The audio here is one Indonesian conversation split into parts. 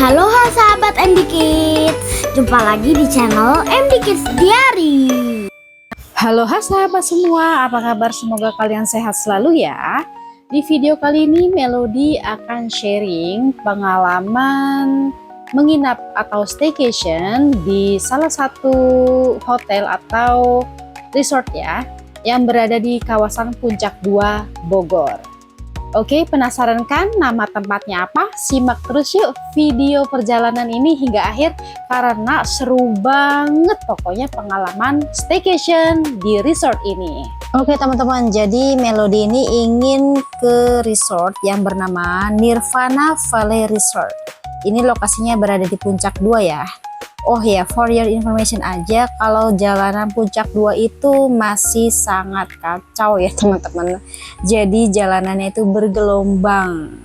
Halo sahabat MD Kids, jumpa lagi di channel MD Kids Diary. Halo sahabat semua, apa kabar? Semoga kalian sehat selalu ya. Di video kali ini Melody akan sharing pengalaman menginap atau staycation di salah satu hotel atau resort ya, yang berada di kawasan Puncak 2 Bogor. Oke, penasaran kan nama tempatnya apa? Simak terus yuk video perjalanan ini hingga akhir karena seru banget pokoknya pengalaman staycation di resort ini. Oke teman-teman, jadi Melody ini ingin ke resort yang bernama Nirvana Valley Resort. Ini lokasinya berada di Puncak 2 ya. Oh ya, for your information aja, kalau jalanan Puncak 2 itu masih sangat kacau ya teman-teman. Jadi jalanannya itu bergelombang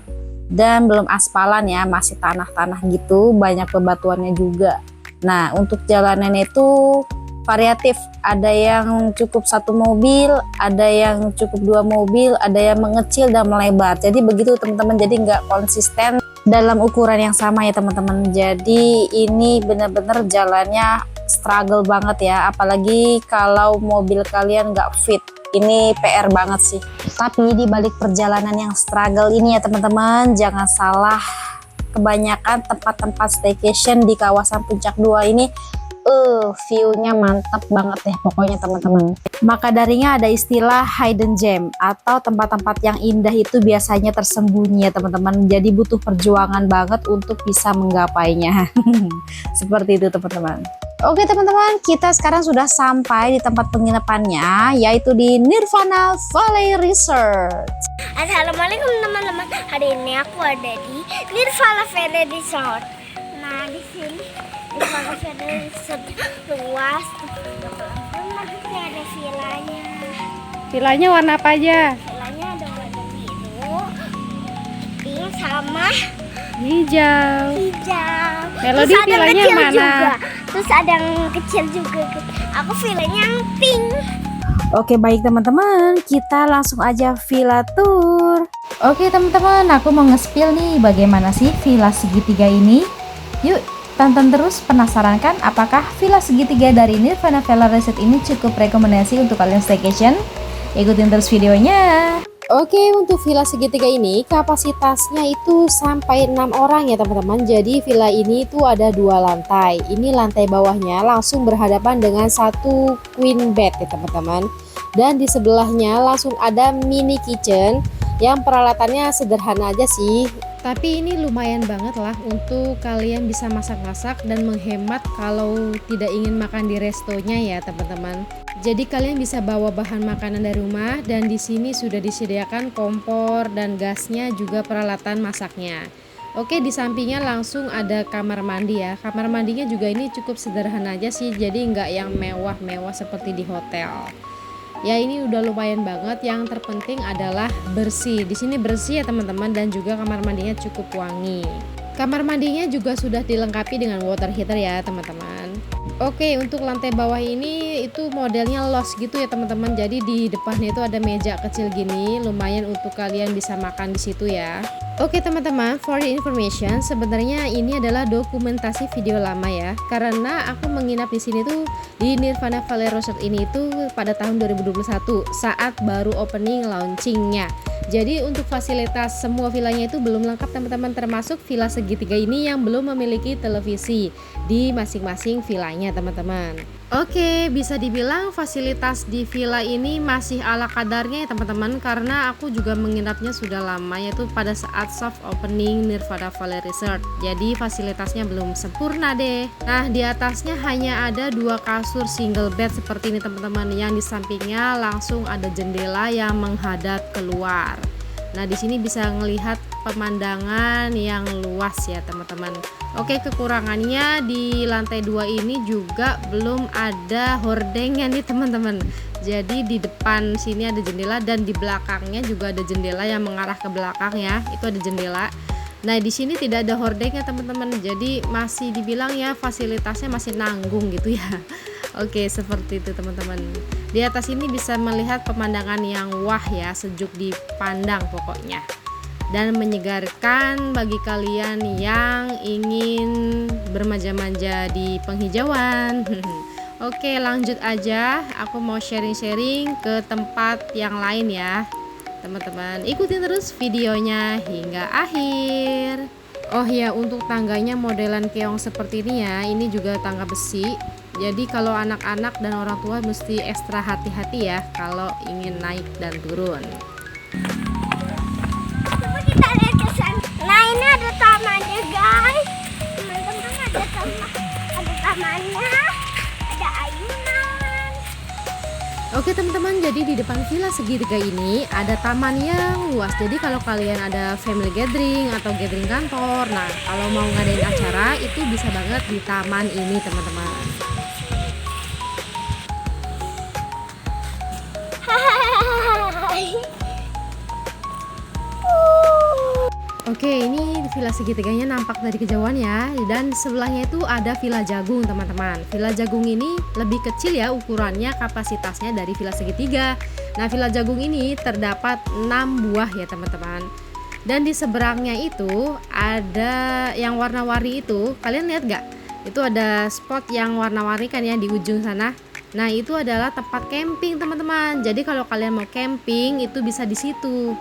dan belum aspalan ya, masih tanah-tanah gitu, banyak bebatuannya juga. Nah, untuk jalanannya itu variatif, ada yang cukup satu mobil, ada yang cukup 2 mobil, ada yang mengecil dan melebar. Jadi begitu teman-teman, jadi nggak konsisten dalam ukuran yang sama ya teman-teman. Jadi ini benar-benar jalannya struggle banget ya, apalagi kalau mobil kalian nggak fit. Ini PR banget sih. Tapi di balik perjalanan yang struggle ini ya teman-teman, jangan salah, kebanyakan tempat-tempat staycation di kawasan Puncak 2 ini view-nya mantap banget deh pokoknya teman-teman. Maka darinya ada istilah hidden gem atau tempat-tempat yang indah itu biasanya tersembunyi ya teman-teman. Jadi butuh perjuangan banget untuk bisa menggapainya. Seperti itu teman-teman. Oke teman-teman, kita sekarang sudah sampai di tempat penginapannya, yaitu di Nirvana Valley Resort. Assalamualaikum teman-teman. Hari ini aku ada di Nirvana Valley Resort. Nah, di sini Nirvana Valley Resort luas. Nanti ada villanya. Villanya warna apa aja? Villanya ada warna biru, pink sama Hijau. Melody Terus ada yang villanya kecil mana? juga. Terus ada yang kecil juga. Aku villanya yang pink. Oke baik teman-teman, kita langsung aja villa tour. Oke teman-teman, aku mau nge-spill nih bagaimana sih villa segitiga ini. Yuk tonton terus, penasaran kan apakah villa segitiga dari Nirvana Valley Resort ini cukup rekomendasi untuk kalian staycation? Ikutin terus videonya. Oke, untuk villa segitiga ini kapasitasnya itu sampai 6 orang ya teman-teman. Jadi villa ini tuh ada 2 lantai. Ini lantai bawahnya langsung berhadapan dengan satu queen bed ya teman-teman. Dan di sebelahnya langsung ada mini kitchen yang peralatannya sederhana aja sih. Tapi ini lumayan banget lah untuk kalian bisa masak-masak dan menghemat kalau tidak ingin makan di restonya ya teman-teman. Jadi kalian bisa bawa bahan makanan dari rumah dan di sini sudah disediakan kompor dan gasnya juga peralatan masaknya. Oke, di sampingnya langsung ada kamar mandi ya. Kamar mandinya juga ini cukup sederhana aja sih, jadi nggak yang mewah-mewah seperti di hotel. Ya ini udah lumayan banget, yang terpenting adalah bersih. Di sini bersih ya teman-teman, dan juga kamar mandinya cukup wangi. Kamar mandinya juga sudah dilengkapi dengan water heater ya teman-teman. Oke, untuk lantai bawah ini itu modelnya loft gitu ya teman-teman. Jadi di depannya itu ada meja kecil gini, lumayan untuk kalian bisa makan di situ ya. Oke teman-teman, for your information, sebenarnya ini adalah dokumentasi video lama ya. Karena aku menginap di sini tuh di Nirvana Valley Resort ini tuh pada tahun 2021 saat baru opening launchingnya. Jadi untuk fasilitas semua villanya itu belum lengkap teman-teman, termasuk villa segitiga ini yang belum memiliki televisi di masing-masing villanya teman-teman. Oke, bisa dibilang fasilitas di villa ini masih ala kadarnya ya teman-teman, karena aku juga menginapnya sudah lama, yaitu pada saat soft opening Nirvana Valley Resort. Jadi fasilitasnya belum sempurna deh. Nah, di atasnya hanya ada 2 kasur single bed seperti ini teman-teman, yang di sampingnya langsung ada jendela yang menghadap keluar. Nah, di sini bisa melihat pemandangan yang luas ya teman-teman. Oke, kekurangannya di lantai 2 ini juga belum ada hordengnya nih teman-teman. Jadi di depan sini ada jendela dan di belakangnya juga ada jendela yang mengarah ke belakang ya. Itu ada jendela. Nah, di sini tidak ada hordengnya teman-teman. Jadi masih dibilang ya fasilitasnya masih nanggung gitu ya. Oke, seperti itu teman-teman. Di atas ini bisa melihat pemandangan yang wah ya, sejuk dipandang pokoknya. dan menyegarkan bagi kalian yang ingin bermanja-manja di penghijauan. Oke, lanjut aja, aku mau sharing-sharing ke tempat yang lain ya teman-teman. Ikutin terus videonya hingga akhir. Oh ya, untuk tangganya modelan keong seperti ini ya, ini juga tangga besi. Jadi kalau anak-anak dan orang tua mesti ekstra hati-hati ya kalau ingin naik dan turun. Coba kita lihat ke sana. Nah, ini ada tamannya, guys. Teman-teman, ada tamannya, ada ayunan. Oke teman-teman, jadi di depan villa segitiga ini ada taman yang luas. Jadi kalau kalian ada family gathering atau gathering kantor, nah kalau mau ngadain acara itu bisa banget di taman ini teman-teman. Oke, ini villa segitiganya nampak dari kejauhan ya. Dan sebelahnya itu ada villa jagung teman-teman. Villa jagung ini lebih kecil ya ukurannya, kapasitasnya dari villa segitiga. Nah, villa jagung ini terdapat 6 buah ya teman-teman. Dan di seberangnya itu ada yang warna-warni itu. Kalian lihat gak? Itu ada spot yang warna-warni kan ya di ujung sana. Nah, itu adalah tempat camping teman-teman. Jadi kalau kalian mau camping itu bisa di situ.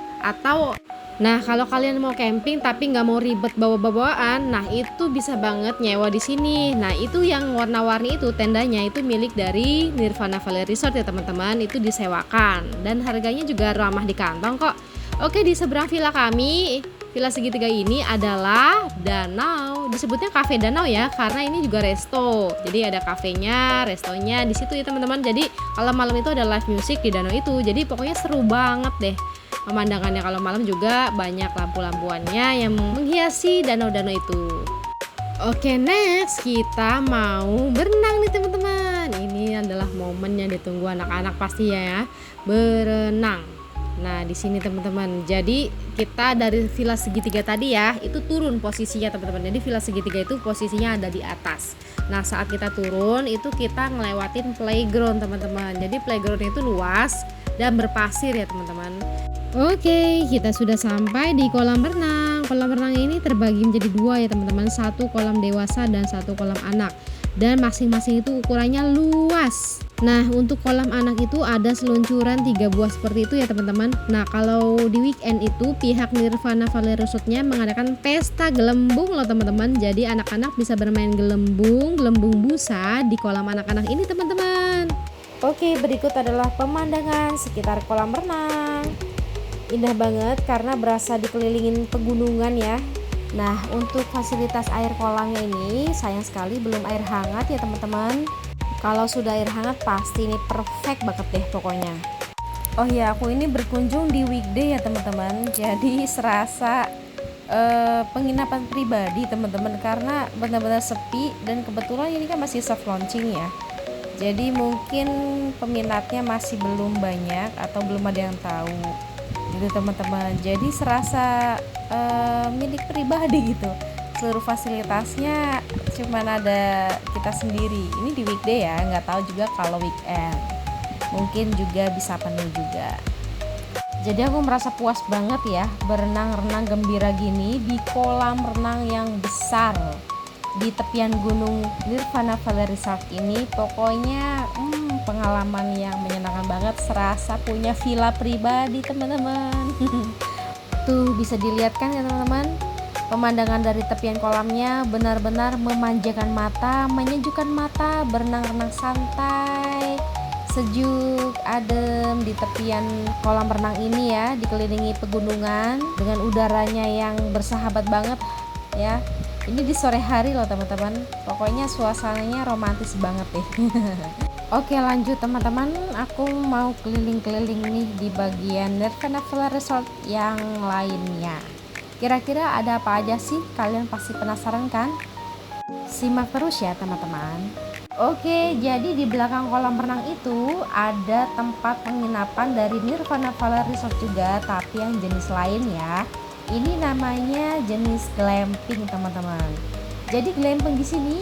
Nah, kalau kalian mau camping tapi nggak mau ribet bawa-bawaan, nah itu bisa banget nyewa di sini. Nah, itu yang warna-warni itu tendanya itu milik dari Nirvana Valley Resort ya teman-teman. Itu disewakan dan harganya juga ramah di kantong kok. Oke, di seberang villa kami, villa segitiga ini adalah danau. Disebutnya cafe danau ya, karena ini juga resto. Jadi ada kafenya, restonya di situ ya teman-teman. Jadi kalau malam itu ada live music di danau itu. Jadi pokoknya seru banget deh. Pemandangannya kalau malam juga banyak lampu-lampuannya yang menghiasi danau-danau itu. Oke, next kita mau berenang nih teman-teman. Ini adalah momen yang ditunggu anak-anak pasti ya, berenang. Nah, di sini teman-teman. Jadi kita dari villa segitiga tadi ya, itu turun posisinya teman-teman. Jadi villa segitiga itu posisinya ada di atas. Nah, saat kita turun itu kita ngelewatin playground teman-teman. Jadi playground itu luas dan berpasir ya teman-teman. Oke, kita sudah sampai di kolam renang. Kolam renang ini terbagi menjadi 2 ya teman-teman. Satu kolam dewasa dan satu kolam anak. Dan masing-masing itu ukurannya luas. Nah, untuk kolam anak itu ada seluncuran 3 buah seperti itu ya teman-teman. Nah, kalau di weekend itu pihak Nirvana Valley Resortnya mengadakan pesta gelembung loh teman-teman. Jadi anak-anak bisa bermain gelembung busa di kolam anak-anak ini teman-teman. Oke, berikut adalah pemandangan sekitar kolam renang. Indah banget karena berasa dikelilingin pegunungan ya. Nah, untuk fasilitas air kolamnya ini sayang sekali belum air hangat ya teman-teman. Kalau sudah air hangat pasti ini perfect banget deh pokoknya. Oh ya, aku ini berkunjung di weekday ya teman-teman. Jadi serasa penginapan pribadi teman-teman karena benar-benar sepi dan kebetulan ini kan masih soft launching ya. Jadi mungkin peminatnya masih belum banyak atau belum ada yang tahu gitu teman-teman. Jadi serasa milik pribadi gitu. Seluruh fasilitasnya cuman ada kita sendiri. Ini di weekday ya, nggak tahu juga kalau weekend. Mungkin juga bisa penuh juga. Jadi aku merasa puas banget ya berenang-renang gembira gini di kolam renang yang besar di tepian gunung Nirvana Valley Resort ini. Pokoknya pengalaman yang menyenangkan banget, serasa punya villa pribadi teman-teman. Tuh bisa dilihat kan ya teman-teman, pemandangan dari tepian kolamnya benar-benar memanjakan mata, menyejukkan mata, berenang-renang santai, sejuk, adem di tepian kolam renang ini ya, dikelilingi pegunungan dengan udaranya yang bersahabat banget ya. Ini di sore hari loh teman-teman, pokoknya suasananya romantis banget deh. Oke, lanjut teman-teman, aku mau keliling-keliling nih di bagian Nirvana Valley Resort yang lainnya. Kira-kira ada apa aja sih? Kalian pasti penasaran kan? Simak terus ya teman-teman. Oke, jadi di belakang kolam renang itu ada tempat penginapan dari Nirvana Valley Resort juga, tapi yang jenis lain ya. Ini namanya jenis glamping teman-teman. Jadi glamping di sini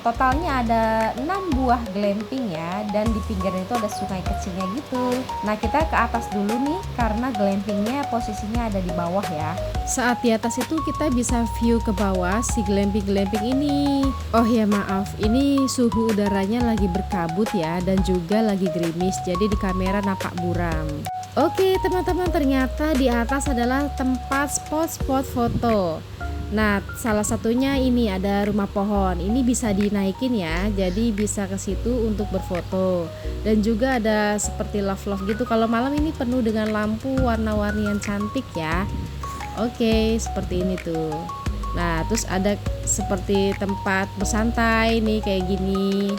totalnya ada 6 buah glamping ya, dan di pinggirnya itu ada sungai kecilnya gitu. Nah kita ke atas dulu nih karena glampingnya posisinya ada di bawah ya. Saat di atas itu kita bisa view ke bawah si glamping ini. Oh ya maaf, ini suhu udaranya lagi berkabut ya, dan juga lagi gerimis, jadi di kamera nampak buram. Oke teman-teman, ternyata di atas adalah tempat spot-spot foto. Nah, salah satunya ini ada rumah pohon. Ini bisa dinaikin ya, jadi bisa ke situ untuk berfoto. Dan juga ada seperti love-love gitu. Kalau malam ini penuh dengan lampu warna-warni yang cantik ya. Oke, seperti ini tuh. Nah, terus ada seperti tempat bersantai nih kayak gini.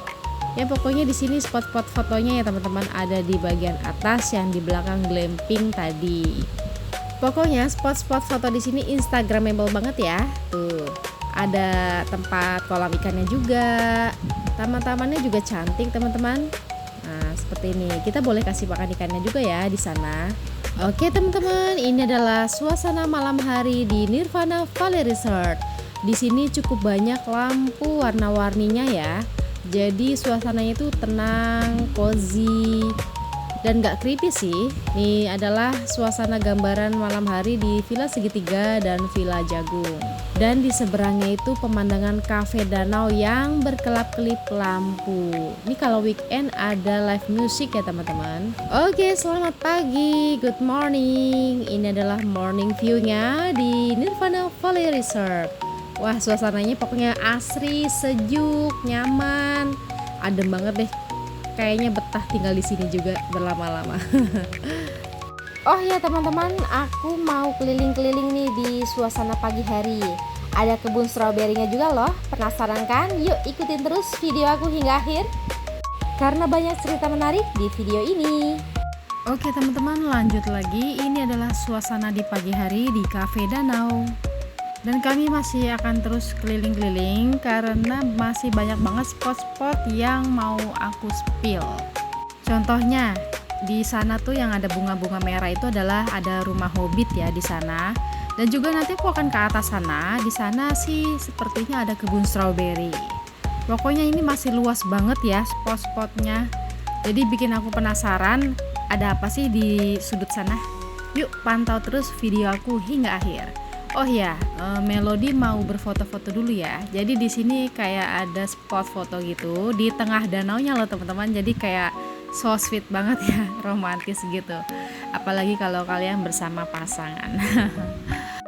Ya pokoknya di sini spot-spot fotonya ya teman-teman ada di bagian atas yang di belakang glamping tadi. Pokoknya spot-spot foto di sini instagramable banget ya. Tuh, ada tempat kolam ikannya juga. Taman-tamannya juga cantik, teman-teman. Nah, seperti ini. Kita boleh kasih makan ikannya juga ya di sana. Oke, teman-teman, ini adalah suasana malam hari di Nirvana Valley Resort. Di sini cukup banyak lampu warna-warninya ya. Jadi suasananya itu tenang, cozy, dan gak creepy sih. Ini adalah suasana gambaran malam hari di Villa Segitiga dan Villa Jagung. Dan di seberangnya itu pemandangan kafe danau yang berkelap-kelip lampu. Ini kalau weekend ada live music ya teman-teman. Oke, selamat pagi, good morning. Ini adalah morning view-nya di Nirvana Valley Resort. Wah, suasananya pokoknya asri, sejuk, nyaman, adem banget deh. Kayaknya betah tinggal di sini juga berlama-lama. Oh ya teman-teman, aku mau keliling-keliling nih di suasana pagi hari. Ada kebun stroberinya juga loh. Penasaran kan? Yuk ikutin terus video aku hingga akhir, karena banyak cerita menarik di video ini. Oke teman-teman, lanjut lagi. Ini adalah suasana di pagi hari di Cafe Danau. Dan kami masih akan terus keliling-keliling karena masih banyak banget spot-spot yang mau aku spill. Contohnya di sana tuh yang ada bunga-bunga merah itu adalah ada rumah hobbit ya di sana. Dan juga nanti aku akan ke atas sana. Di sana sih sepertinya ada kebun strawberry. Pokoknya ini masih luas banget ya spot-spotnya. Jadi bikin aku penasaran ada apa sih di sudut sana. Yuk pantau terus video aku hingga akhir. Oh ya, Melody mau berfoto-foto dulu ya. Jadi di sini kayak ada spot foto gitu di tengah danaunya loh teman-teman. Jadi kayak so sweet banget ya, romantis gitu. Apalagi kalau kalian bersama pasangan.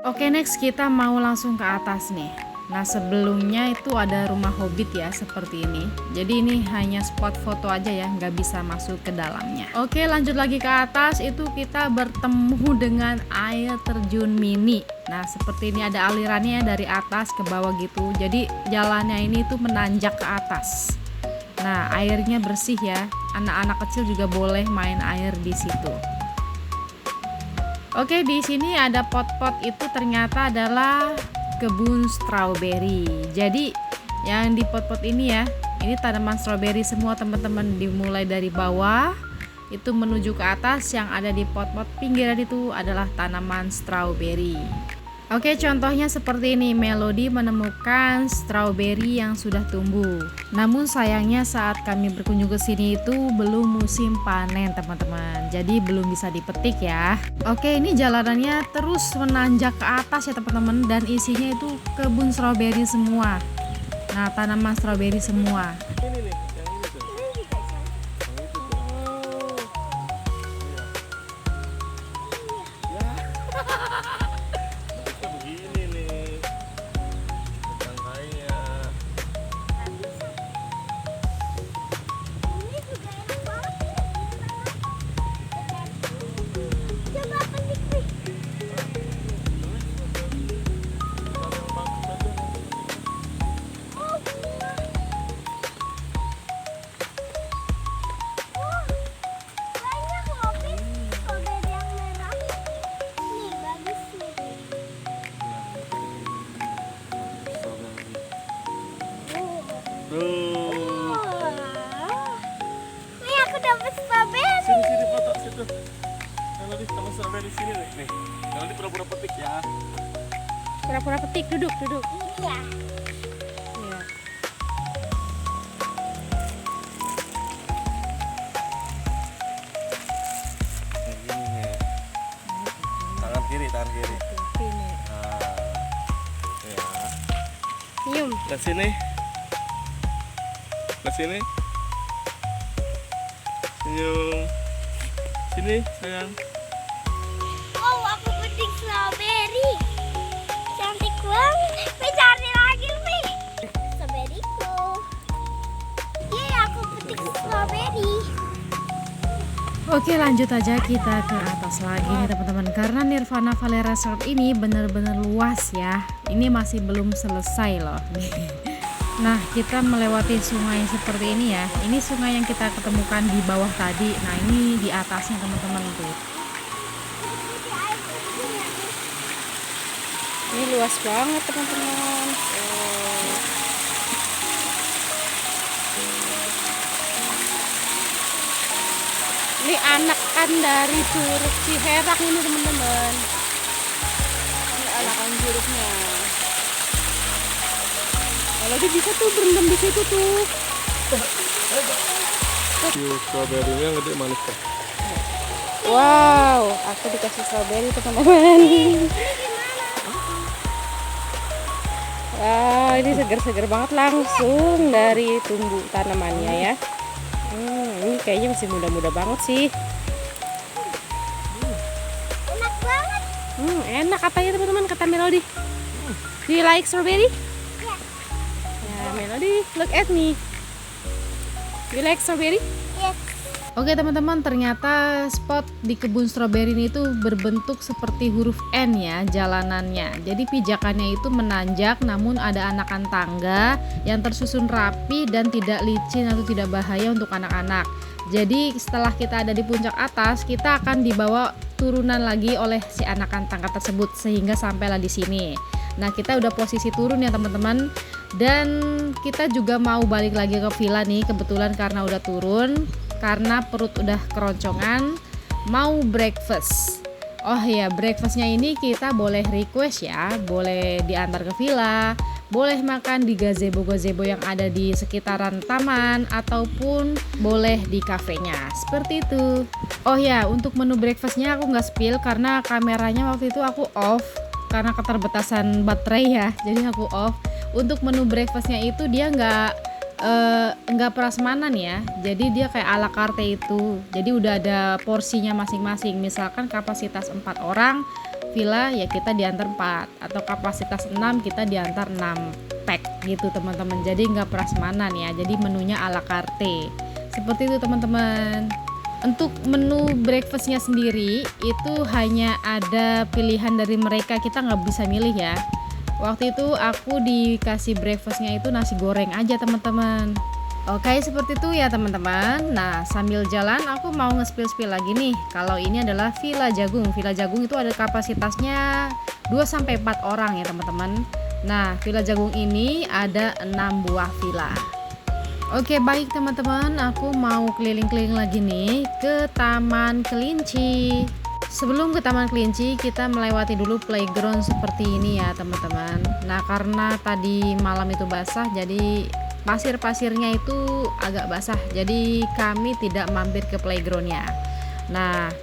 Oke, next kita mau langsung ke atas nih. Nah sebelumnya itu ada rumah hobbit ya seperti ini. Jadi ini hanya spot foto aja ya, nggak bisa masuk ke dalamnya. Oke, lanjut lagi ke atas. Itu kita bertemu dengan air terjun mini. Nah seperti ini ada alirannya dari atas ke bawah gitu. Jadi jalannya ini tuh menanjak ke atas. Nah airnya bersih ya. Anak-anak kecil juga boleh main air di situ. Oke, di sini ada pot-pot itu ternyata adalah kebun strawberry. Jadi yang di pot-pot ini ya, ini tanaman strawberry semua teman-teman, dimulai dari bawah itu menuju ke atas. Yang ada di pot-pot pinggiran itu adalah tanaman strawberry. Oke, contohnya seperti ini. Melody menemukan strawberry yang sudah tumbuh. Namun sayangnya saat kami berkunjung ke sini itu belum musim panen teman-teman. Jadi belum bisa dipetik ya. Oke, ini jalanannya terus menanjak ke atas ya teman-teman, dan isinya itu kebun strawberry semua. Nah, tanaman strawberry semua. Ini nih, yang ini tuh. Yang itu tuh. Ya. Bentuknya begini nih. Tangkainya. Ini juga enak banget nih. Coba petik nih. Oh, bunga. Oh, banyak loh, Pin. Strawberry yang merah. Nih, bagus nih. Tuh. Wah. Nih, aku dapat strawberry. Sini foto situ. Kalau di taman strawberry sini nih. Nih. Kalau di pura-pura petik ya. Pura-pura petik, duduk. Ini ya. tangan kiri. Ini. Ya. Senyum. Lihat sini. Lihat sini. Senyum. Sini, sayang. Oh, aku petik strawberry. Cantik banget. Mi cari lagi, Mi. Strawberryku. Yeay, aku petik strawberry. Oke, lanjut aja kita ke atas lagi nih teman-teman. Karena Nirvana Valley Resort ini bener-bener luas ya. Ini masih belum selesai loh. Nah, kita melewati sungai seperti ini ya. Ini sungai yang kita ketemukan di bawah tadi. Nah, ini di atasnya teman-teman tuh. Ini luas banget teman-teman. Ini anakan dari Curug Ciherang ini teman-teman. Ini anakan curugnya. Kalau dia bisa tuh berendam di situ tuh. Strawberry-nya gede manis kok. Wow, aku dikasih strawberry teman-teman. Wah, ini seger-seger banget langsung dari tumbuh tanamannya ya. Ini kayaknya masih muda-muda banget sih. Enak banget. Enak katanya teman-teman, kata Melody. Do you like strawberry? Ya, Melody, look at me. Do you like strawberry? Yes. Oke teman-teman, ternyata spot di kebun stroberi ini tuh berbentuk seperti huruf N ya jalanannya. Jadi pijakannya itu menanjak, namun ada anakan tangga yang tersusun rapi dan tidak licin atau tidak bahaya untuk anak-anak. Jadi setelah kita ada di puncak atas, kita akan dibawa turunan lagi oleh si anakan tangga tersebut sehingga sampailah di sini. Nah, kita udah posisi turun ya teman-teman. Dan kita juga mau balik lagi ke villa nih, kebetulan karena udah turun, karena perut udah keroncongan, mau breakfast. Oh ya, breakfastnya ini kita boleh request ya, boleh diantar ke villa, boleh makan di gazebo-gazebo yang ada di sekitaran taman, ataupun boleh di kafenya, seperti itu. Oh ya, untuk menu breakfastnya aku nggak spill karena kameranya waktu itu aku off karena keterbatasan baterai ya, jadi aku off. Untuk menu breakfastnya itu dia nggak prasmanan ya, jadi dia kayak ala carte itu, jadi udah ada porsinya masing-masing. Misalkan kapasitas 4 orang villa ya kita diantar 4, atau kapasitas 6 kita diantar 6 pack gitu teman-teman. Jadi nggak prasmanan ya, jadi menunya ala carte seperti itu teman-teman. Untuk menu breakfastnya sendiri itu hanya ada pilihan dari mereka, kita nggak bisa milih ya. Waktu itu aku dikasih breakfastnya itu nasi goreng aja teman-teman. Oke, seperti itu ya teman-teman. Nah, sambil jalan aku mau nge-spill lagi nih. Kalau ini adalah Villa Jagung. Villa Jagung itu ada kapasitasnya 2-4 orang ya teman-teman. Nah, Villa Jagung ini ada 6 buah villa. Oke, baik teman-teman, aku mau keliling-keliling lagi nih ke Taman Kelinci. Sebelum ke Taman Kelinci, kita melewati dulu playground seperti ini ya teman-teman. Nah, karena tadi malam itu basah, jadi pasir-pasirnya itu agak basah, jadi kami tidak mampir ke playgroundnya. Nah,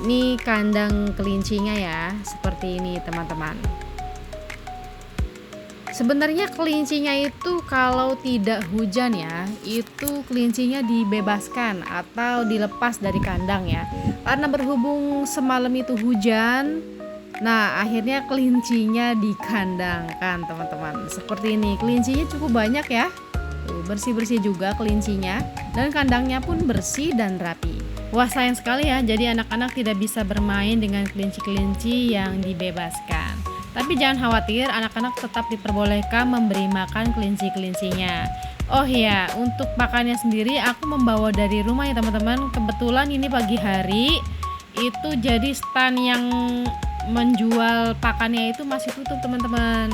ini kandang kelincinya ya, seperti ini teman-teman. Sebenarnya kelincinya itu kalau tidak hujan ya, itu kelincinya dibebaskan atau dilepas dari kandang ya. Karena berhubung semalam itu hujan, nah akhirnya kelincinya dikandangkan teman-teman. Seperti ini, kelincinya cukup banyak ya. Tuh, bersih-bersih juga kelincinya, dan kandangnya pun bersih dan rapi. Wah, sayang sekali ya, jadi anak-anak tidak bisa bermain dengan kelinci-kelinci yang dibebaskan. Tapi jangan khawatir, anak-anak tetap diperbolehkan memberi makan kelinci-kelincinya. Oh ya, untuk makannya sendiri aku membawa dari rumah ya teman-teman. Kebetulan ini pagi hari, itu jadi stand yang menjual pakannya itu masih tutup teman-teman.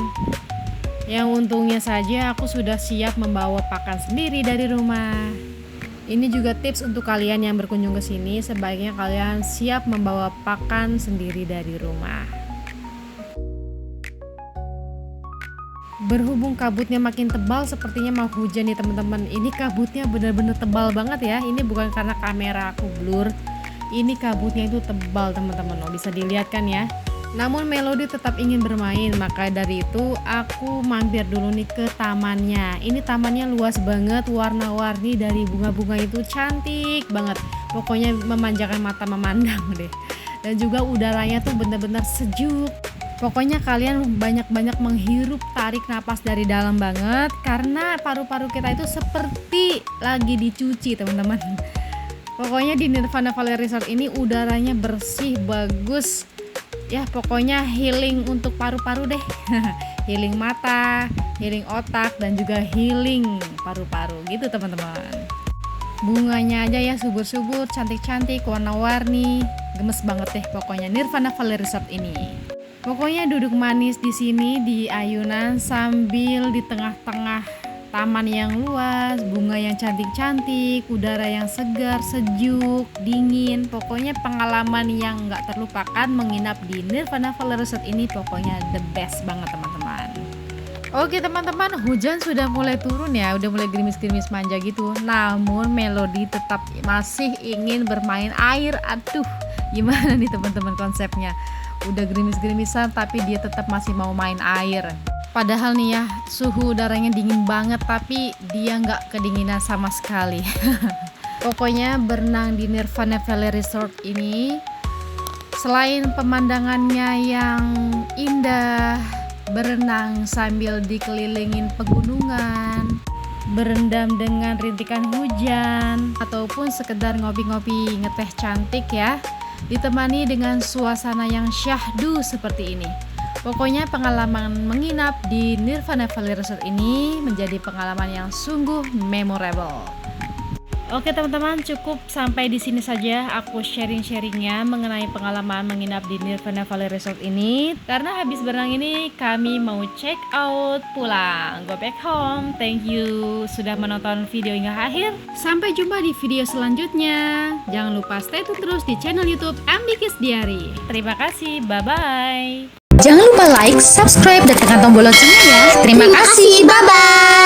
Yang untungnya saja aku sudah siap membawa pakan sendiri dari rumah. Ini juga tips untuk kalian yang berkunjung ke sini, sebaiknya kalian siap membawa pakan sendiri dari rumah. Berhubung kabutnya makin tebal, sepertinya mau hujan nih teman-teman. Ini kabutnya benar-benar tebal banget ya. Ini bukan karena kamera aku blur, ini kabutnya itu tebal teman-teman. Oh, bisa dilihat kan ya. Namun Melody tetap ingin bermain, maka dari itu aku mampir dulu nih ke tamannya. Ini tamannya luas banget, warna-warni dari bunga-bunga itu cantik banget. Pokoknya memanjakan mata memandang deh. Dan juga udaranya tuh bener-bener sejuk. Pokoknya kalian banyak-banyak menghirup tarik napas dari dalam banget, karena paru-paru kita itu seperti lagi dicuci teman-teman. Pokoknya di Nirvana Valley Resort ini udaranya bersih, bagus. Ya pokoknya healing untuk paru-paru deh. Healing mata, healing otak, dan juga healing paru-paru gitu teman-teman. Bunganya aja ya subur-subur, cantik-cantik, warna-warni, gemes banget deh pokoknya Nirvana Valley Resort ini. Pokoknya duduk manis di sini di ayunan sambil di tengah-tengah taman yang luas, bunga yang cantik-cantik, udara yang segar, sejuk, dingin. Pokoknya pengalaman yang gak terlupakan menginap di Nirvana Valley Resort ini pokoknya the best banget teman-teman. Oke teman-teman, hujan sudah mulai turun ya, udah mulai gerimis-gerimis manja gitu. Namun Melody tetap masih ingin bermain air. Aduh, gimana nih teman-teman konsepnya? Udah gerimis-gerimisan tapi dia tetap masih mau main air. Padahal nih ya, suhu udaranya dingin banget tapi dia nggak kedinginan sama sekali. Pokoknya berenang di Nirvana Valley Resort ini, selain pemandangannya yang indah, berenang sambil dikelilingin pegunungan, berendam dengan rintikan hujan, ataupun sekedar ngopi-ngopi ngeteh cantik ya, ditemani dengan suasana yang syahdu seperti ini. Pokoknya pengalaman menginap di Nirvana Valley Resort ini menjadi pengalaman yang sungguh memorable. Oke teman-teman, cukup sampai di sini saja aku sharing-sharingnya mengenai pengalaman menginap di Nirvana Valley Resort ini. Karena habis berenang ini kami mau check out pulang, go back home. Thank you sudah menonton video hingga akhir. Sampai jumpa di video selanjutnya. Jangan lupa stay tune terus di channel YouTube Ambikis Diary. Terima kasih, bye-bye. Jangan lupa like, subscribe, dan tekan tombol loncengnya ya. Terima kasih, bye-bye.